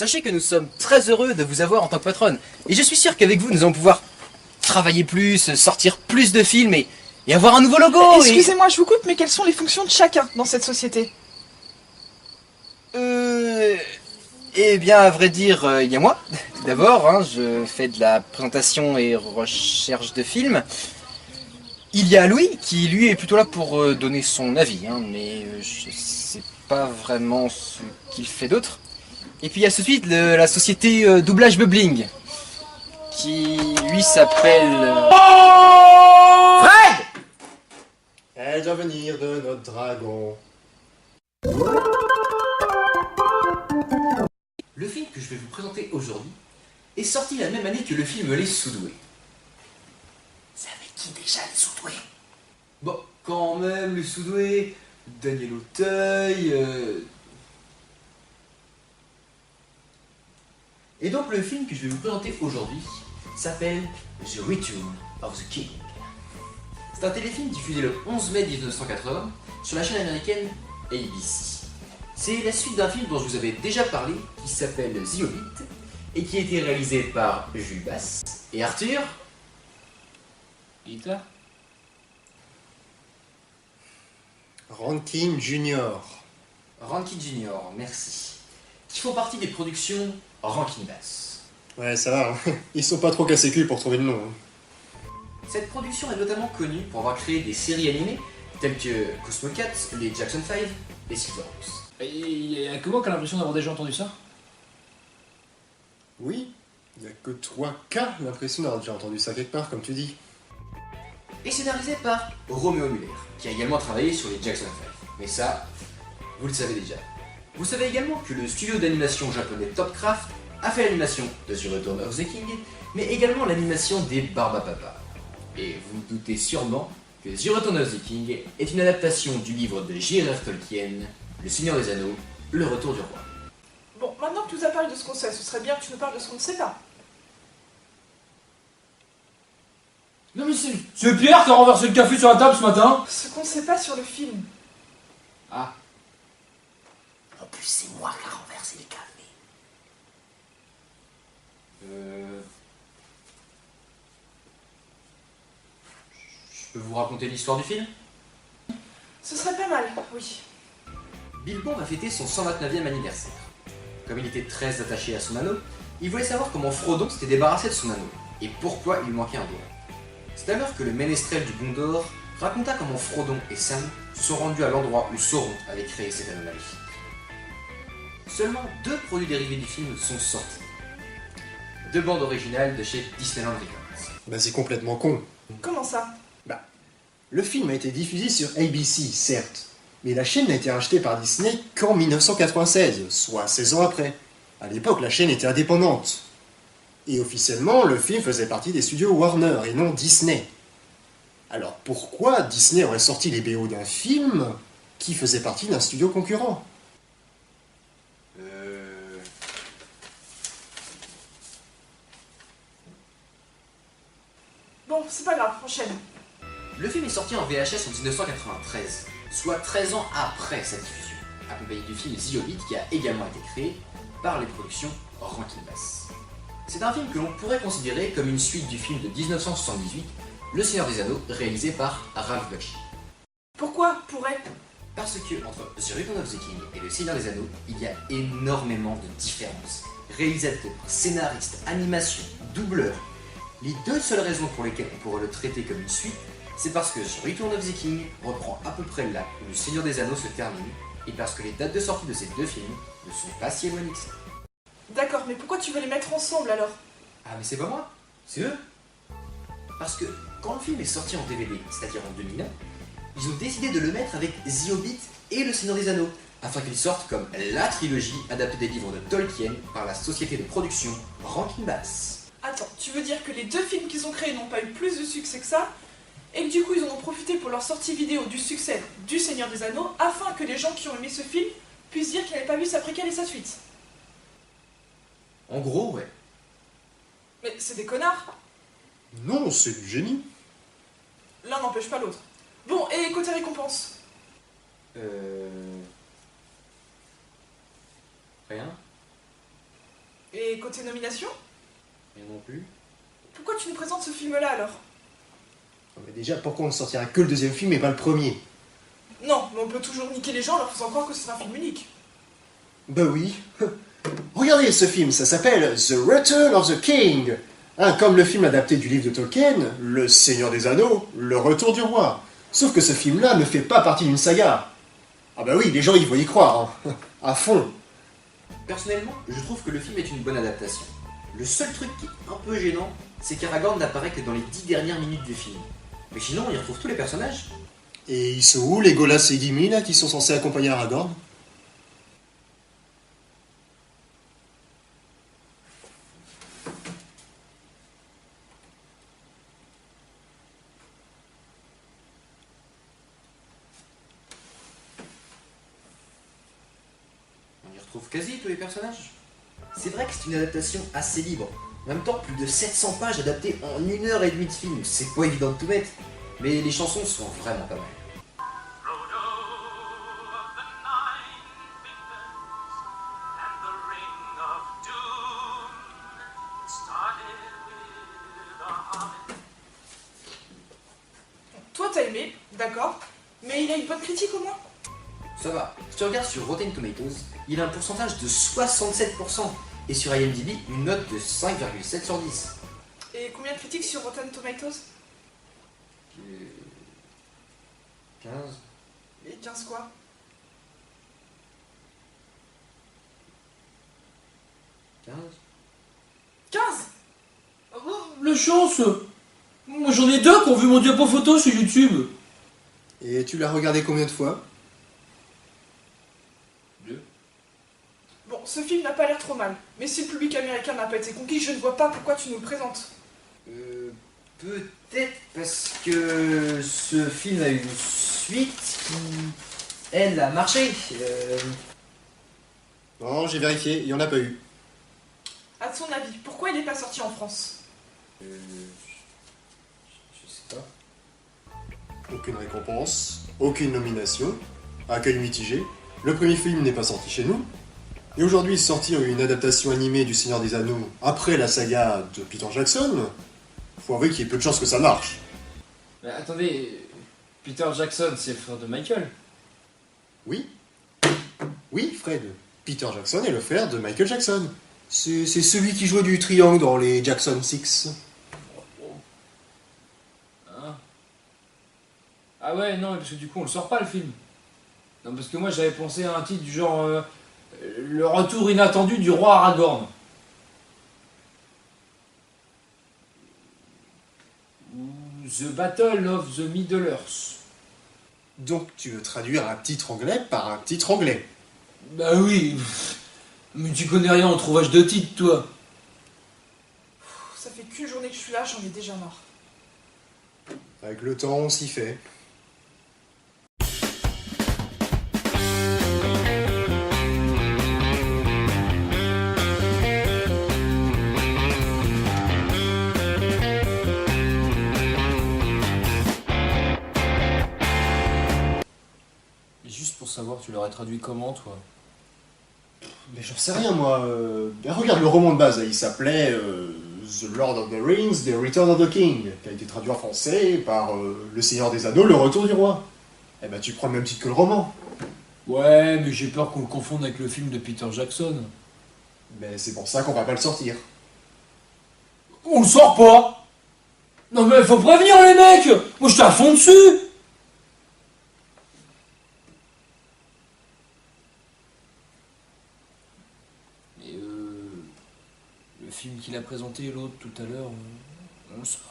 Sachez que nous sommes très heureux de vous avoir en tant que patronne. Et je suis sûr qu'avec vous, nous allons pouvoir travailler plus, sortir plus de films et avoir un nouveau logo. Excusez-moi, je vous coupe, mais quelles sont les fonctions de chacun dans cette société? Eh bien, à vrai dire, il y a moi. Tout d'abord, hein, je fais de la présentation et recherche de films. Il y a Louis, qui lui est plutôt là pour donner son avis, hein, mais je sais pas vraiment ce qu'il fait d'autre. Et puis il y a tout de la société Doublage Bubbling, qui lui s'appelle... Fred! Ai-je à venir de notre dragon? Le film que je vais vous présenter aujourd'hui est sorti la même année que le film Les Sous-Doués. C'est avec qui déjà Les Sous-Doués? Bon, quand même, Les Sous-Doués, Daniel Auteuil... Et donc le film que je vais vous présenter aujourd'hui s'appelle The Return of the King. C'est un téléfilm diffusé le 11 mai 1980 sur la chaîne américaine ABC. C'est la suite d'un film dont je vous avais déjà parlé, qui s'appelle The Hobbit, et qui a été réalisé par Jules Bass et Arthur Hitler. Rankin Jr. Rankin Jr., merci. Qui font partie des productions Rankin Bass. Ouais, ça va, hein. Ils sont pas trop cassés cul pour trouver le nom. Hein. Cette production est notamment connue pour avoir créé des séries animées telles que Cosmo Cat, les Jackson 5 et Silverhawks. Et comment qu'on a l'impression d'avoir déjà entendu ça? Oui, il y a que toi qu'à l'impression d'avoir déjà entendu ça quelque part, comme tu dis. Et scénarisé par Roméo Muller, qui a également travaillé sur les Jackson 5. Mais ça, vous le savez déjà. Vous savez également que le studio d'animation japonais Topcraft a fait l'animation de The Return of the King, mais également l'animation des Barbapapa. Et vous vous doutez sûrement que The Return of the King est une adaptation du livre de J.R.R. Tolkien, Le Seigneur des Anneaux, Le Retour du Roi. Bon, maintenant que tu nous as parlé de ce qu'on sait, ce serait bien que tu nous parles de ce qu'on ne sait pas. Non mais c'est Pierre qui a renversé le café sur la table ce matin. Ce qu'on ne sait pas sur le film. Ah. En plus, c'est moi qui ai renversé le café. Je peux vous raconter l'histoire du film? Ce serait pas mal, oui. Bilbo va fêter son 129e anniversaire. Comme il était très attaché à son anneau, il voulait savoir comment Frodon s'était débarrassé de son anneau, et pourquoi il lui manquait un doigt. C'est alors que le ménestrel du Gondor raconta comment Frodon et Sam se sont rendus à l'endroit où Sauron avait créé cet anneau maléfique. Seulement 2 produits dérivés du film sont sortis. 2 bandes originales de chez Disneyland Records. Bah c'est complètement con. Comment ça? Le film a été diffusé sur ABC, certes, mais la chaîne n'a été rachetée par Disney qu'en 1996, soit 16 ans après. À l'époque, la chaîne était indépendante. Et officiellement, le film faisait partie des studios Warner et non Disney. Alors pourquoi Disney aurait sorti les BO d'un film qui faisait partie d'un studio concurrent? Bon, c'est pas grave, enchaîne. Le film est sorti en VHS en 1993, soit 13 ans après sa diffusion, accompagné du film The Hobbit qui a également été créé par les productions Rankin Bass. C'est un film que l'on pourrait considérer comme une suite du film de 1978, Le Seigneur des Anneaux, réalisé par Ralph Bakshi. Pourquoi pourrait? Parce que entre The Return of the King et Le Seigneur des Anneaux, il y a énormément de différences. Réalisateurs, scénaristes, animation, doubleurs. Les 2 seules raisons pour lesquelles on pourrait le traiter comme une suite, c'est parce que The Return of the King reprend à peu près là où Le Seigneur des Anneaux se termine, et parce que les dates de sortie de ces 2 films ne sont pas si éloignées que ça. D'accord, mais pourquoi tu veux les mettre ensemble alors? Ah mais c'est pas moi, c'est eux. Parce que quand le film est sorti en DVD, c'est-à-dire en 2001, ils ont décidé de le mettre avec The Hobbit et Le Seigneur des Anneaux, afin qu'il sorte comme la trilogie adaptée des livres de Tolkien par la société de production Rankin Bass. Attends, tu veux dire que les 2 films qu'ils ont créés n'ont pas eu plus de succès que ça, et que du coup ils en ont profité pour leur sortie vidéo du succès du Seigneur des Anneaux, afin que les gens qui ont aimé ce film puissent dire qu'ils n'avaient pas vu sa préquelle et sa suite? En gros, ouais. Mais c'est des connards. Non, c'est du génie. L'un n'empêche pas l'autre. Bon, et côté récompense? Rien. Et côté nomination? Rien non plus. Pourquoi tu nous présentes ce film-là alors? Mais déjà, pourquoi on ne sortira que le deuxième film et pas le premier? Non, mais on peut toujours niquer les gens en leur faisant croire que c'est un film unique. Bah oui. Regardez ce film, ça s'appelle The Return of the King. Hein, comme le film adapté du livre de Tolkien, Le Seigneur des Anneaux, Le Retour du Roi. Sauf que ce film-là ne fait pas partie d'une saga. Ah bah oui, les gens ils vont y croire, hein. À fond. Personnellement, je trouve que le film est une bonne adaptation. Le seul truc qui est un peu gênant, c'est qu'Aragorn n'apparaît que dans les 10 dernières minutes du film. Mais sinon, on y retrouve tous les personnages. Et ils sont où, les Legolas et Gimli, là, qui sont censés accompagner Aragorn? On y retrouve quasi tous les personnages. C'est vrai que c'est une adaptation assez libre. En même temps, plus de 700 pages adaptées en 1h30 de film, c'est pas évident de tout mettre. Mais les chansons sont vraiment pas mal. Toi t'as aimé, d'accord, mais il a une bonne critique au moins. Ça va, si tu regardes sur Rotten Tomatoes, il a un pourcentage de 67%. Et sur IMDb, une note de 5,7 sur 10. Et combien de critiques sur Rotten Tomatoes? 15. Et 15 quoi? 15. 15? La chance. Moi j'en ai deux qui ont vu mon diapo photo sur YouTube. Et tu l'as regardé combien de fois? 2. Bon, ce film n'a pas l'air trop mal, mais si le public américain n'a pas été conquis, je ne vois pas pourquoi tu nous le présentes. Peut-être parce que ce film a une suite qui, elle, a marché. Non, j'ai vérifié, il n'y en a pas eu. À ton avis, pourquoi il n'est pas sorti en France? Je sais pas. Aucune récompense, aucune nomination, accueil mitigé. Le premier film n'est pas sorti chez nous. Et aujourd'hui, sortir une adaptation animée du Seigneur des Anneaux après la saga de Peter Jackson, faut avouer qu'il y a peu de chances que ça marche. Mais attendez, Peter Jackson, c'est le frère de Michael. Oui. Oui, Fred. Peter Jackson est le frère de Michael Jackson. C'est celui qui jouait du triangle dans les Jackson 6. Hein? Ah ouais, non, parce que du coup on le sort pas le film. Non, parce que moi j'avais pensé à un titre du genre Le retour inattendu du roi Aragorn. Ou The Battle of the Middle-earth. Donc tu veux traduire un titre anglais par un titre anglais. Bah oui, mais tu connais rien en trouvage de titre, toi. Ça fait qu'une journée que je suis là, j'en ai déjà marre. Avec le temps, on s'y fait. Et juste pour savoir, tu l'aurais traduit comment, toi? Mais j'en sais rien, moi. Ben, regarde le roman de base, il s'appelait The Lord of the Rings, The Return of the King, qui a été traduit en français par Le Seigneur des Anneaux, Le Retour du Roi. Eh ben, tu prends le même titre que le roman. Ouais, mais j'ai peur qu'on le confonde avec le film de Peter Jackson. Mais c'est pour ça qu'on va pas le sortir. On le sort pas! Non mais faut prévenir les mecs! Moi j'étais à fond dessus! Et le film qu'il a présenté l'autre tout à l'heure, on le sort.